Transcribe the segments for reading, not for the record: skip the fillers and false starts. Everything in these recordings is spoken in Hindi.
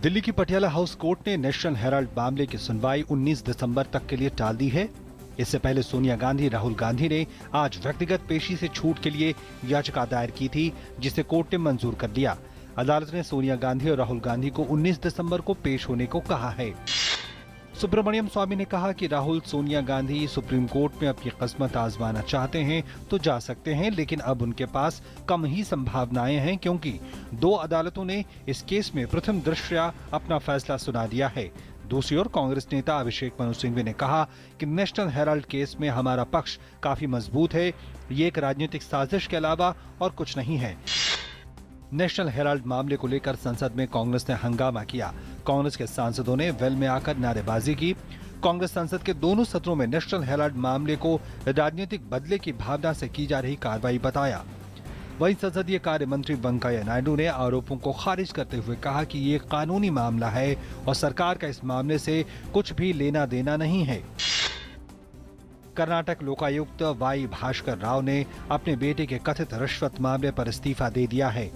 दिल्ली की पटियाला हाउस कोर्ट ने नेशनल हेराल्ड मामले की सुनवाई 19 दिसंबर तक के लिए टाल दी है। इससे पहले सोनिया गांधी, राहुल गांधी ने आज व्यक्तिगत पेशी से छूट के लिए याचिका दायर की थी, जिसे कोर्ट ने मंजूर कर लिया। अदालत ने सोनिया गांधी और राहुल गांधी को 19 दिसंबर को पेश होने को कहा है। सुब्रमण्यम स्वामी ने कहा कि राहुल, सोनिया गांधी सुप्रीम कोर्ट में अपनी किस्मत आजमाना चाहते हैं तो जा सकते हैं, लेकिन अब उनके पास कम ही संभावनाएं हैं, क्योंकि दो अदालतों ने इस केस में प्रथम दृष्टया अपना फैसला सुना दिया है। दूसरी ओर कांग्रेस नेता अभिषेक मनु सिंघवी ने कहा कि नेशनल हेराल्ड केस में हमारा पक्ष काफी मजबूत है, ये एक राजनीतिक साजिश के अलावा और कुछ नहीं है। नेशनल हेराल्ड मामले को लेकर संसद में कांग्रेस ने हंगामा किया। कांग्रेस के सांसदों ने वेल में आकर नारेबाजी की। कांग्रेस संसद के दोनों सत्रों में नेशनल हेराल्ड मामले को राजनीतिक बदले की भावना से की जा रही कार्रवाई बताया। वहीं संसदीय कार्य मंत्री वेंकैया नायडू ने आरोपों को खारिज करते हुए कहा कि ये कानूनी मामला है और सरकार का इस मामले से कुछ भी लेना देना नहीं है। कर्नाटक लोकायुक्त वाई भास्कर राव ने अपने बेटे के कथित रिश्वत मामले पर इस्तीफा दे दिया है,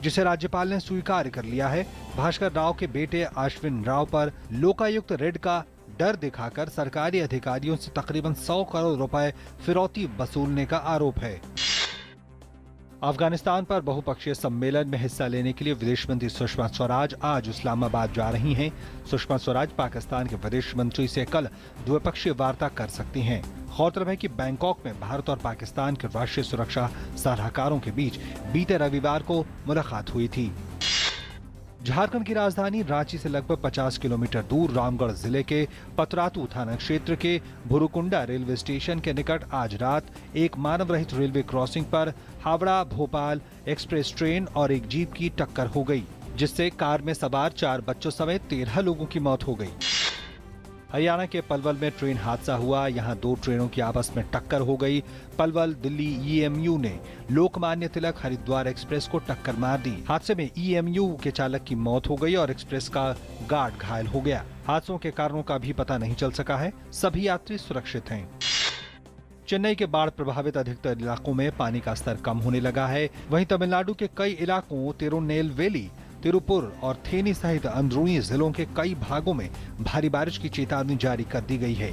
जिसे राज्यपाल ने स्वीकार कर लिया है। भास्कर राव के बेटे अश्विन राव पर लोकायुक्त रेड का डर दिखाकर सरकारी अधिकारियों से तकरीबन 100 करोड़ रुपए फिरौती वसूलने का आरोप है। अफगानिस्तान पर बहुपक्षीय सम्मेलन में हिस्सा लेने के लिए विदेश मंत्री सुषमा स्वराज आज इस्लामाबाद जा रही हैं। सुषमा स्वराज पाकिस्तान के विदेश मंत्री से कल द्विपक्षीय वार्ता कर सकती हैं। गौरतलब है कि बैंकॉक में भारत और पाकिस्तान के राष्ट्रीय सुरक्षा सलाहकारों के बीच बीते रविवार को मुलाकात हुई थी। झारखंड की राजधानी रांची से लगभग 50 किलोमीटर दूर रामगढ़ जिले के पतरातू थाना क्षेत्र के भुरुकुंडा रेलवे स्टेशन के निकट आज रात एक मानव रहित रेलवे क्रॉसिंग पर हावड़ा भोपाल एक्सप्रेस ट्रेन और एक जीप की टक्कर हो गई, जिससे कार में सवार 4 बच्चों समेत 13 लोगों की मौत हो गई। हरियाणा के पलवल में ट्रेन हादसा हुआ। यहां 2 ट्रेनों की आपस में टक्कर हो गई। पलवल दिल्ली ईएमयू ने लोकमान्य तिलक हरिद्वार एक्सप्रेस को टक्कर मार दी। हादसे में ईएमयू के चालक की मौत हो गई और एक्सप्रेस का गार्ड घायल हो गया। हादसों के कारणों का भी पता नहीं चल सका है। सभी यात्री सुरक्षित हैं। चेन्नई के बाढ़ प्रभावित अधिकतर इलाकों में पानी का स्तर कम होने लगा है। वहीं तमिलनाडु के कई इलाकों तिरुनेलवेली, तिरुपुर और थेनी सहित अंदरूनी जिलों के कई भागों में भारी बारिश की चेतावनी जारी कर दी गई है।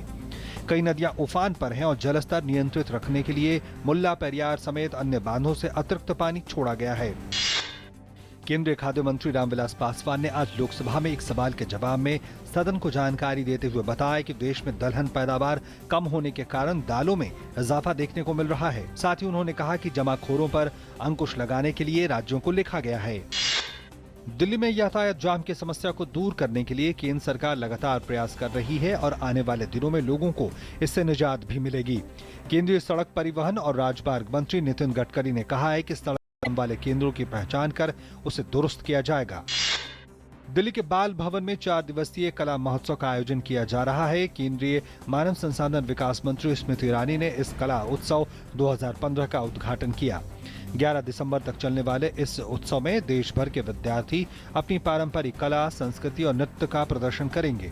कई नदियां उफान पर हैं और जलस्तर नियंत्रित रखने के लिए मुल्ला पेरियार समेत अन्य बांधों से अतिरिक्त पानी छोड़ा गया है। केंद्रीय खाद्य मंत्री रामविलास पासवान ने आज लोकसभा में एक सवाल के जवाब में सदन को जानकारी देते हुए बताया कि देश में दलहन पैदावार कम होने के कारण दालों में इजाफा देखने को मिल रहा है। साथ ही उन्होंने कहा कि जमाखोरों पर अंकुश लगाने के लिए राज्यों को लिखा गया है। दिल्ली में यातायात जाम की समस्या को दूर करने के लिए केंद्र सरकार लगातार प्रयास कर रही है और आने वाले दिनों में लोगों को इससे निजात भी मिलेगी। केंद्रीय सड़क परिवहन और राजमार्ग मंत्री नितिन गडकरी ने कहा है कि सड़क जाम वाले केंद्रों की पहचान कर उसे दुरुस्त किया जाएगा। दिल्ली के बाल भवन में 4 दिवसीय कला महोत्सव का आयोजन किया जा रहा है। केंद्रीय मानव संसाधन विकास मंत्री स्मृति ईरानी ने इस कला उत्सव 2015 का उद्घाटन किया। 11 दिसंबर तक चलने वाले इस उत्सव में देश भर के विद्यार्थी अपनी पारंपरिक कला, संस्कृति और नृत्य का प्रदर्शन करेंगे।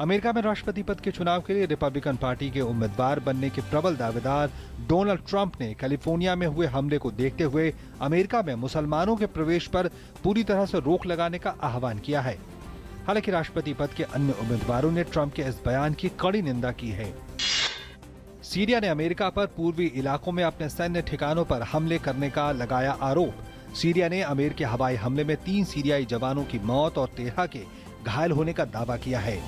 अमेरिका में राष्ट्रपति पद के चुनाव के लिए रिपब्लिकन पार्टी के उम्मीदवार बनने के प्रबल दावेदार डोनाल्ड ट्रंप ने कैलिफोर्निया में हुए हमले को देखते हुए अमेरिका में मुसलमानों के प्रवेश पर पूरी तरह से रोक लगाने का आह्वान किया है। हालांकि राष्ट्रपति पद के अन्य उम्मीदवारों ने ट्रंप के इस बयान की कड़ी निंदा की है। सीरिया ने अमेरिका पर पूर्वी इलाकों में अपने सैन्य ठिकानों पर हमले करने का लगाया आरोप। सीरिया ने अमेरिकी हवाई हमले में 3 सीरियाई जवानों की मौत और 13 के घायल होने का दावा किया है।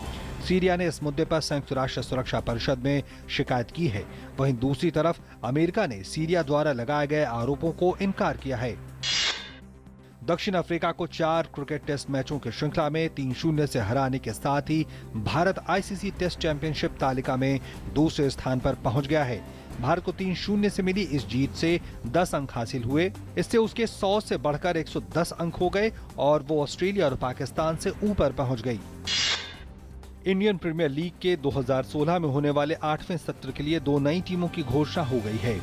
सीरिया ने इस मुद्दे पर संयुक्त राष्ट्र सुरक्षा परिषद में शिकायत की है। वहीं दूसरी तरफ अमेरिका ने सीरिया द्वारा लगाए गए आरोपों को इनकार किया है। दक्षिण अफ्रीका को 4 क्रिकेट टेस्ट मैचों की श्रृंखला में 3-0 से हराने के साथ ही भारत आईसीसी टेस्ट चैंपियनशिप तालिका में दूसरे स्थान पर पहुंच गया है। भारत को 3-0 से मिली इस जीत से 10 अंक हासिल हुए। इससे उसके 100 से बढ़कर 110 अंक हो गए और वो ऑस्ट्रेलिया और पाकिस्तान से ऊपर पहुंच गई। इंडियन प्रीमियर लीग के 2016 में होने वाले 8वें सत्र के लिए 2 नई टीमों की घोषणा हो गई है।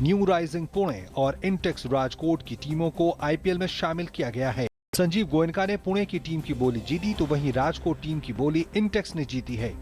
न्यू राइजिंग पुणे और इंटेक्स राजकोट की टीमों को आईपीएल में शामिल किया गया है। संजीव गोयनका ने पुणे की टीम की बोली जीती, तो वहीं राजकोट टीम की बोली इंटेक्स ने जीती है।